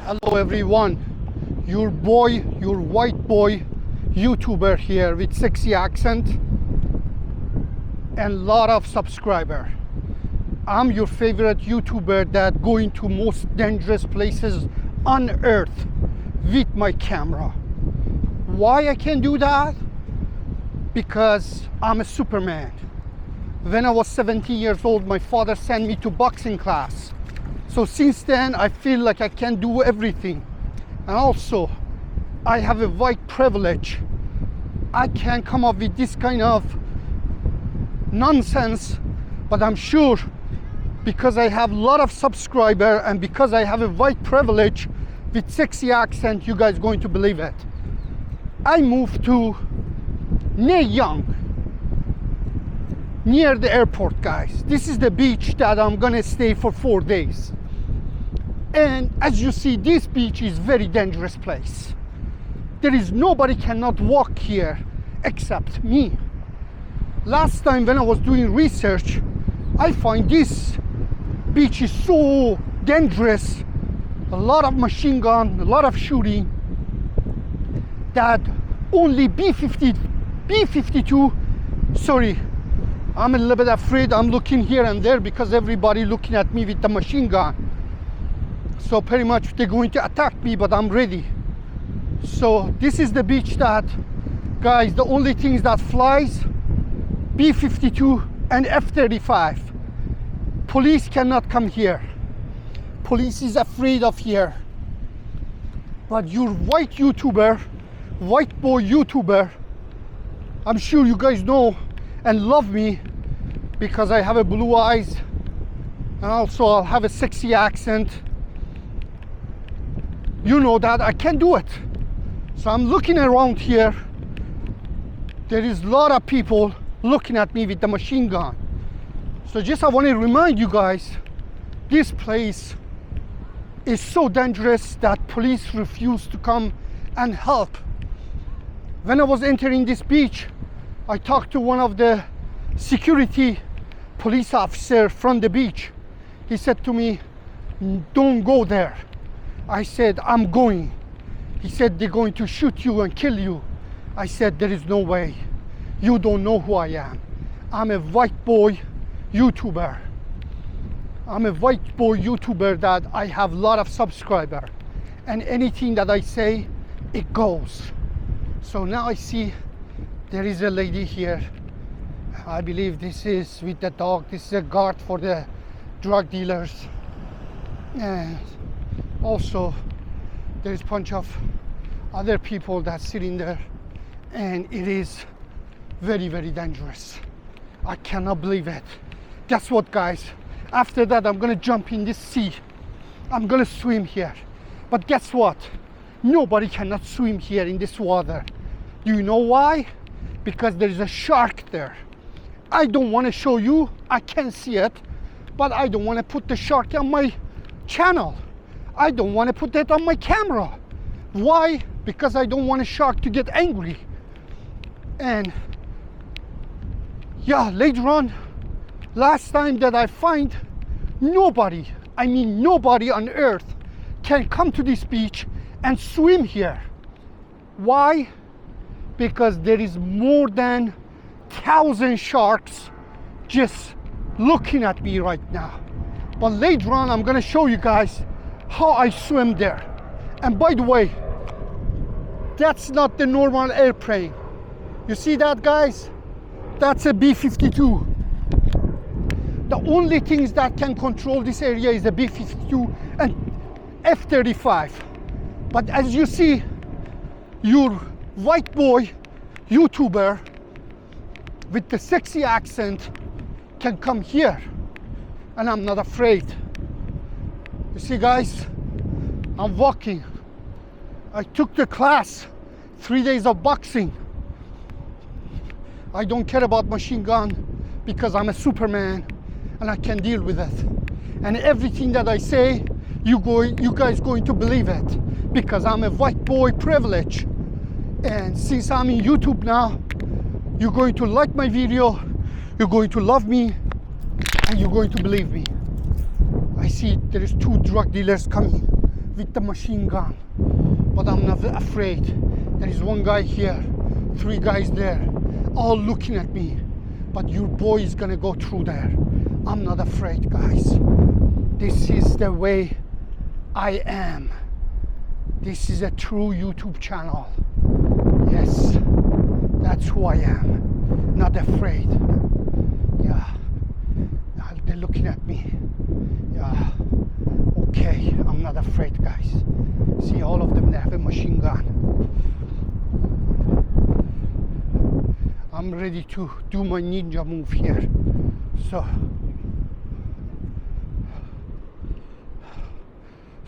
Hello everyone, your white boy YouTuber here with sexy accent and lot of subscriber. I'm your favorite YouTuber that going to most dangerous places on earth with my camera. Why I can do that? Because I'm a Superman. When I was 17 years old, my father sent me to boxing class. So since then, I feel like I can do everything. And also, I have a white privilege. I can come up with this kind of nonsense, but I'm sure because I have a lot of subscribers and because I have a white privilege with sexy accent, you guys going to believe it. I moved to Mae Young, near the airport, guys. This is the beach that I'm gonna stay for 4 days. And as you see, this beach is very dangerous place. There is nobody cannot walk here except me. Last time when I was doing research, I find this beach is so dangerous, a lot of machine gun, a lot of shooting, that only B-52, sorry, I'm a little bit afraid. I'm looking here and there because everybody looking at me with the machine gun. So pretty much they're going to attack me, but I'm ready. So this is the beach that, guys, the only things that flies, B-52 and F-35. Police cannot come here. Police is afraid of here. But your white YouTuber, white boy YouTuber, I'm sure you guys know and love me because I have a blue eyes and also I'll have a sexy accent. You know that I can do it. So I'm looking around here. There is a lot of people looking at me with the machine gun. So just I want to remind you guys, this place is so dangerous that police refuse to come and help. When I was entering this beach, I talked to one of the security police officer from the beach. He said to me, don't go there. I said, I'm going. He said, they're going to shoot you and kill you. I said, there is no way. You don't know who I am. I'm a white boy YouTuber. I'm a white boy YouTuber that I have a lot of subscribers. And anything that I say, it goes. So now I see there is a lady here. I believe this is with the dog. This is a guard for the drug dealers. And also there is a bunch of other people that sitting there, and it is very, very dangerous. I cannot believe it. Guess what, guys? After that, I'm gonna jump in this sea. I'm gonna swim here. But guess what? Nobody cannot swim here in this water. Do you know why? Because there is a shark there. I don't want to show you. I can see it, but I don't want to put the shark on my channel. I don't want to put that on my camera. Why? Because I don't want a shark to get angry. And yeah, later on, last time that I find nobody, I mean nobody on earth can come to this beach and swim here. Why? Because there is more than 1,000 sharks just looking at me right now. But later on, I'm gonna show you guys how I swim there. And by the way, that's not the normal airplane. You see that, guys? That's a B-52. The only things that can control this area is the B-52 and F-35. But as you see, your white boy YouTuber with the sexy accent can come here, and I'm not afraid. You see, guys, I'm walking. I took the class, 3 days of boxing. I don't care about machine gun because I'm a Superman and I can deal with it. And everything that I say, you guys going to believe it because I'm a white boy privilege. And since I'm in YouTube now, you're going to like my video, you're going to love me, and you're going to believe me. I see there is 2 drug dealers coming with the machine gun. But I'm not afraid. There is one guy here, 3 guys there, all looking at me. But your boy is gonna go through there. I'm not afraid, guys. This is the way I am. This is a true YouTube channel. Yes, that's who I am. Not afraid. Yeah, they're looking at me. Yeah, okay, I'm not afraid, guys. See, all of them, they have a machine gun. I'm ready to do my ninja move here.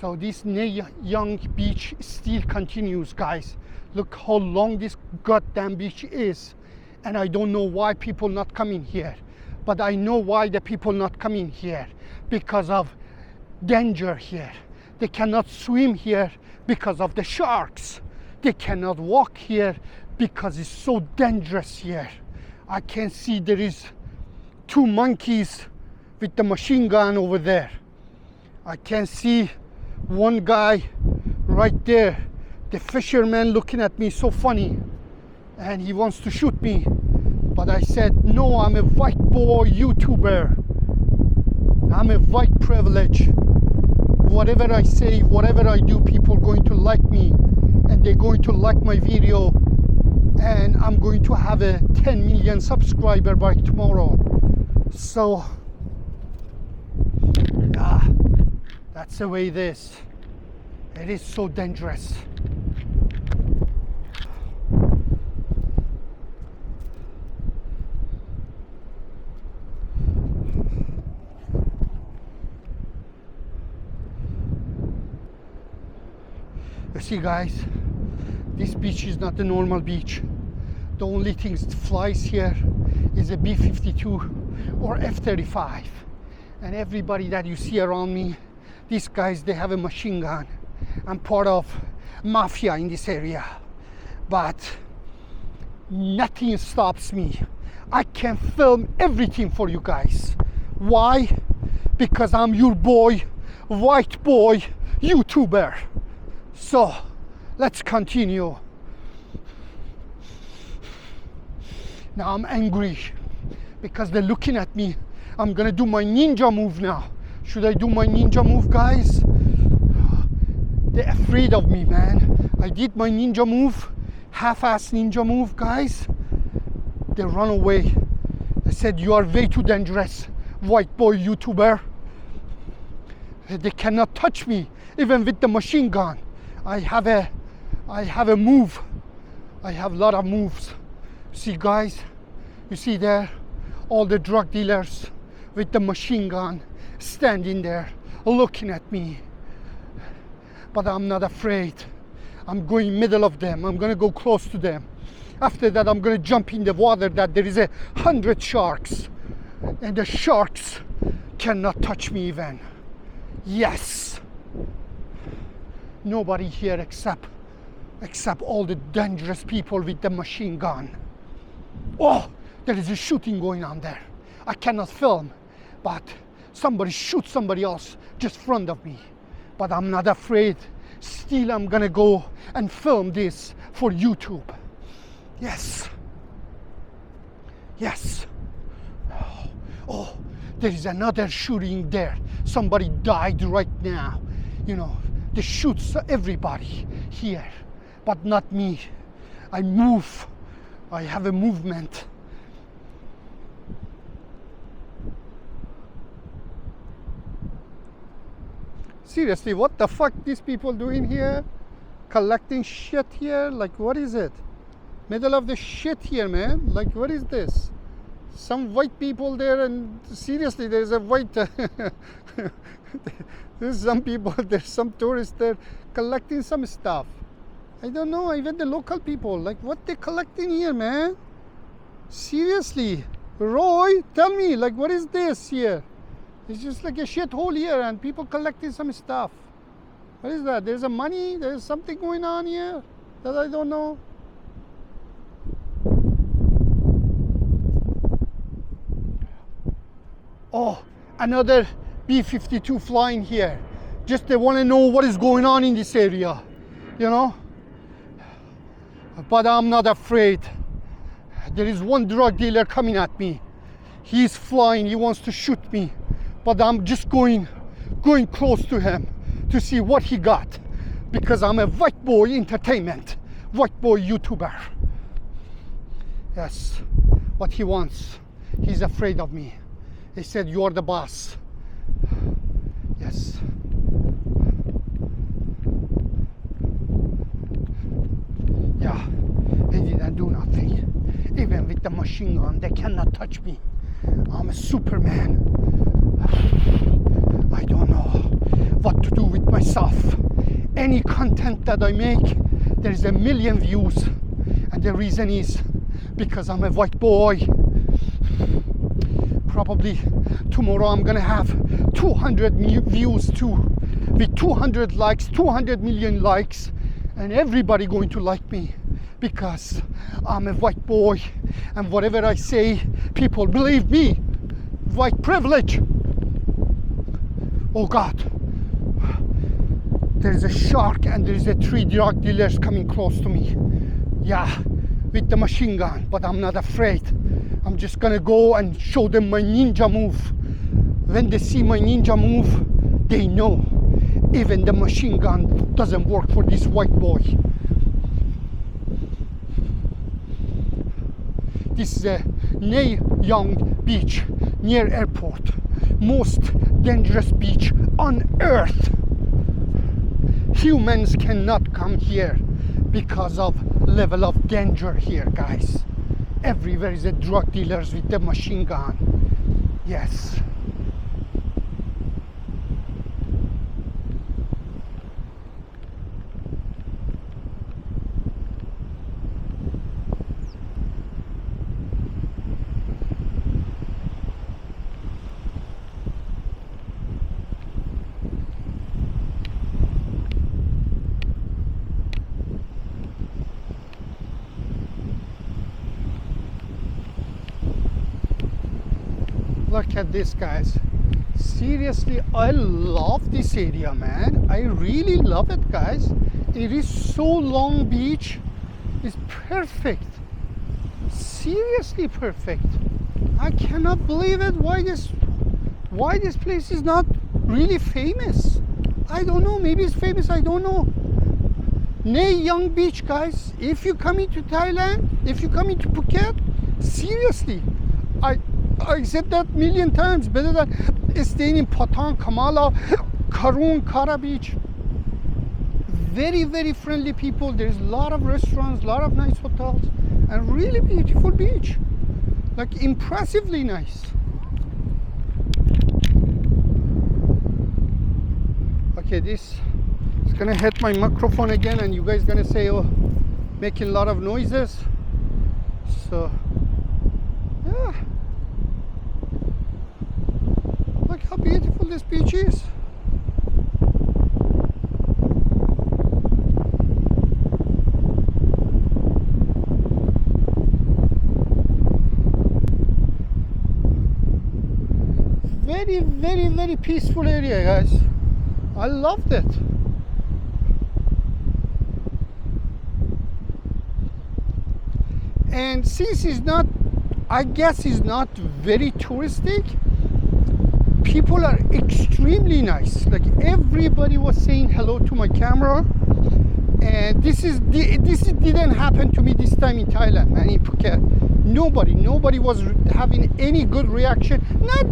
So this young beach still continues, guys. Look how long this goddamn beach is. And I don't know why people not coming here. But I know why the people not coming here. Because of danger here. They cannot swim here because of the sharks. They cannot walk here because it's so dangerous here. I can see there is 2 monkeys with the machine gun over there. I can see one guy right there, the fisherman, looking at me so funny, and he wants to shoot me. But I said, no, I'm a white boy YouTuber. I'm a white privilege. Whatever I say, whatever I do, people are going to like me, and they're going to like my video, and I'm going to have a 10 million subscriber by tomorrow. So yeah, that's the way it is. It is so dangerous. You see, guys, this beach is not a normal beach. The only thing that flies here is a B-52 or F-35. And everybody that you see around me, these guys, they have a machine gun. I'm part of mafia in this area. But nothing stops me. I can film everything for you guys. Why? Because I'm your boy, white boy, YouTuber. So, let's continue. Now I'm angry because they're looking at me. I'm gonna do my ninja move now. Should I do my ninja move, guys? They're afraid of me, man. I did my ninja move, half-ass ninja move, guys. They run away. They said, you are way too dangerous, white boy YouTuber. They cannot touch me, even with the machine gun. I have a move. I have a lot of moves. See, guys, you see there, all the drug dealers with the machine gun standing there looking at me. But I'm not afraid. I'm going middle of them. I'm gonna go close to them. After that, I'm gonna jump in the water that there is 100 sharks. And the sharks cannot touch me even. Yes. Nobody here except all the dangerous people with the machine gun. Oh, there is a shooting going on there. I cannot film, but somebody shoots somebody else just in front of me. But I'm not afraid. Still, I'm gonna go and film this for YouTube. Yes. Yes. Oh, there is another shooting there. Somebody died right now. You know, they shoot everybody here, but not me. I move. I have a movement. Seriously, what the fuck these people doing here? Collecting shit here? Like, what is it? Middle of the shit here, man. Like, what is this? Some white people there, and seriously, there's a white there's some people, there's some tourists there collecting some stuff. I don't know, even the local people, like, what they collecting here, man? Seriously, Roy, tell me, like, what is this here? It's just like a shithole here, and people collecting some stuff. What is that? There's a money, there's something going on here that I don't know. Oh, another B-52 flying here. Just they want to know what is going on in this area, you know. But I'm not afraid. There is one drug dealer coming at me. He's flying, he wants to shoot me. But I'm just going close to him to see what he got. Because I'm a white boy entertainment, white boy YouTuber. Yes, what he wants. He's afraid of me. He said, you are the boss. Yes. Yeah, they didn't do nothing. Even with the machine gun, they cannot touch me. I'm a Superman. I don't know what to do with myself. Any content that I make, there's a million views. And the reason is because I'm a white boy. Probably tomorrow I'm gonna have 200 views too. With 200 likes, 200 million likes. And everybody going to like me. Because I'm a white boy. And whatever I say, people believe me. White privilege. Oh God. There's a shark and there's a 3 drug dealers coming close to me. Yeah, with the machine gun, but I'm not afraid. I'm just gonna go and show them my ninja move. When they see my ninja move, they know even the machine gun doesn't work for this white boy. This is a Nay Young beach near airport. Most dangerous beach on earth. Humans cannot come here because of level of danger here, guys. Everywhere is a drug dealers with the machine gun. Yes. Look at this, guys. Seriously, I love this area, man. I really love it, guys. It is so Long Beach. It's perfect. Seriously perfect. I cannot believe it. Why this place is not really famous? I don't know. Maybe it's famous. I don't know. Nay Young Beach, guys. If you come into Thailand, if you come into Phuket, seriously, I said that a million times. Better than staying in Patong, Kamala, Karun, Kara Beach. Very, very friendly people. There's a lot of restaurants, a lot of nice hotels, and really beautiful beach. Like impressively nice. Okay, this is gonna hit my microphone again, and you guys gonna say, oh, making a lot of noises. So, yeah. Look how beautiful this beach is. Very, very, very peaceful area, guys. I loved it. And since it's not, I guess it's not very touristic, people are extremely nice. Like everybody was saying hello to my camera, and this didn't happen to me this time in Thailand, man. In Phuket, nobody was having any good reaction.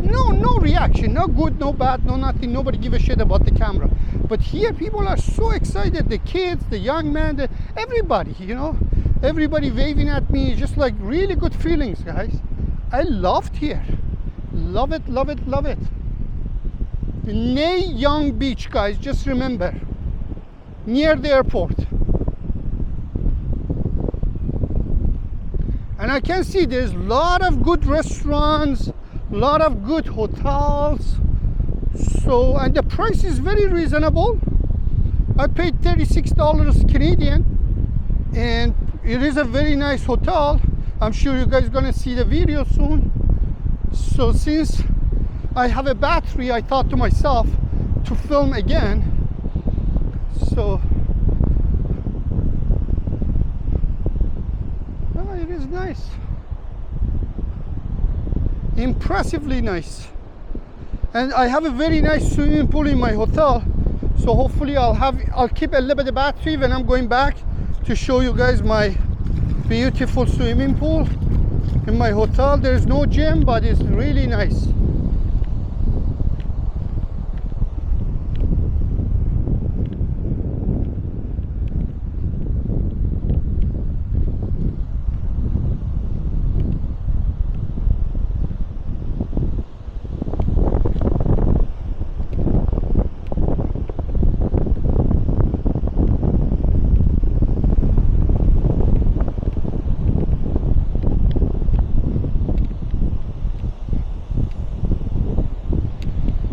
No reaction, no good, no bad, no nothing. Nobody give a shit about the camera. But here, people are so excited. The kids, the young man, everybody, you know, everybody waving at me. Just like really good feelings, guys. I loved here. Love it, love it, love it. Nay Young Beach, guys, just remember, near the airport. And I can see there's a lot of good restaurants, a lot of good hotels. So, and the price is very reasonable. I paid $36 Canadian, and it is a very nice hotel. I'm sure you guys are gonna see the video soon. So since I have a battery, I thought to myself, to film again. So it is nice, impressively nice. And I have a very nice swimming pool in my hotel, so hopefully I'll keep a little bit of battery when I'm going back to show you guys my beautiful swimming pool in my hotel. There's no gym, but it's really nice.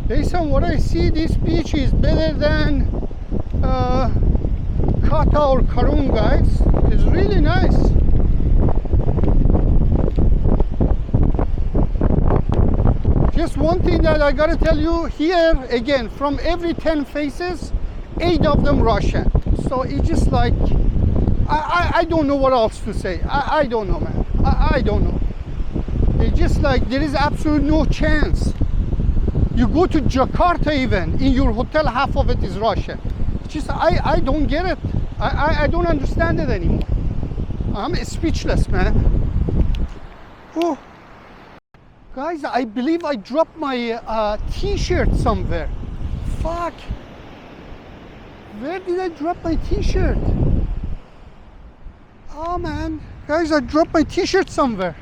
Based on what I see, this beach is better than Kata or Karun, guys. It's really nice. Just one thing that I gotta tell you here, again, from every 10 faces, 8 of them Russian. So it's just like, I don't know what else to say. I don't know, man. I don't know. It's just like, there is absolutely no chance. You go to Jakarta even, in your hotel, half of it is Russian. It's just, I don't get it. I don't understand it anymore. I'm speechless, man. Oh. Guys, I believe I dropped my t-shirt somewhere. Fuck. Where did I drop my t-shirt? Oh man. Guys, I dropped my t-shirt somewhere.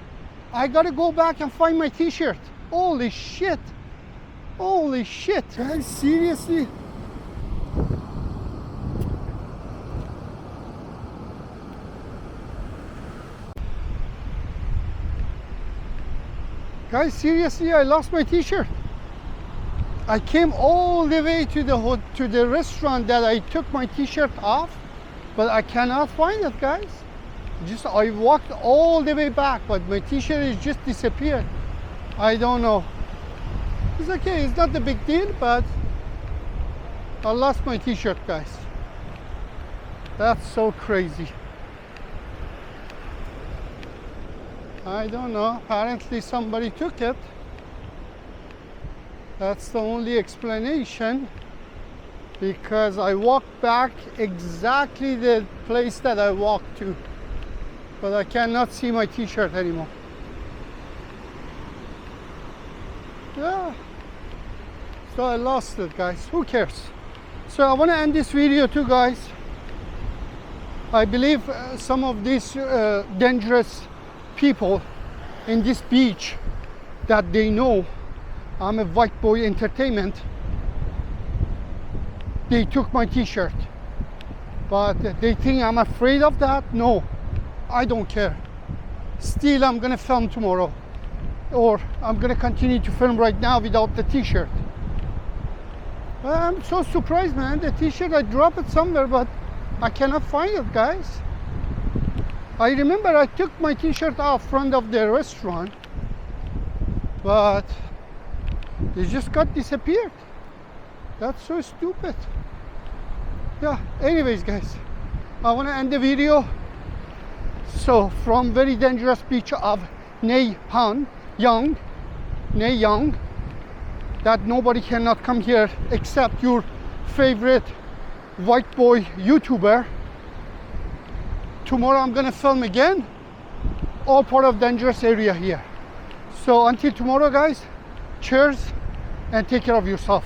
I gotta go back and find my t-shirt. Holy shit. Holy shit, guys, seriously? Guys, seriously, I lost my t-shirt. I came all the way to the restaurant that I took my t-shirt off, but I cannot find it, guys. I walked all the way back, but my t-shirt is just disappeared. I don't know. It's okay, it's not a big deal, but I lost my t-shirt, guys. That's so crazy. I don't know, apparently somebody took it. That's the only explanation, because I walked back exactly the place that I walked to, but I cannot see my t-shirt anymore. Yeah. So I lost it, guys. Who cares? So I want to end this video too, guys. I believe some of these dangerous people in this beach that they know I'm a white boy entertainment, they took my t-shirt. But they think I'm afraid of that? No, I don't care. Still, I'm gonna film tomorrow, or I'm gonna continue to film right now without the t-shirt. I'm so surprised, man. The t-shirt, I dropped it somewhere, but I cannot find it, guys. I remember I took my t-shirt off front of the restaurant, but it just got disappeared. That's so stupid. Yeah, anyways, guys, I want to end the video. So from very dangerous beach of Nay Yang, that nobody cannot come here except your favorite white boy YouTuber. Tomorrow I'm gonna film again, all part of dangerous area here. So until tomorrow, guys, cheers and take care of yourself.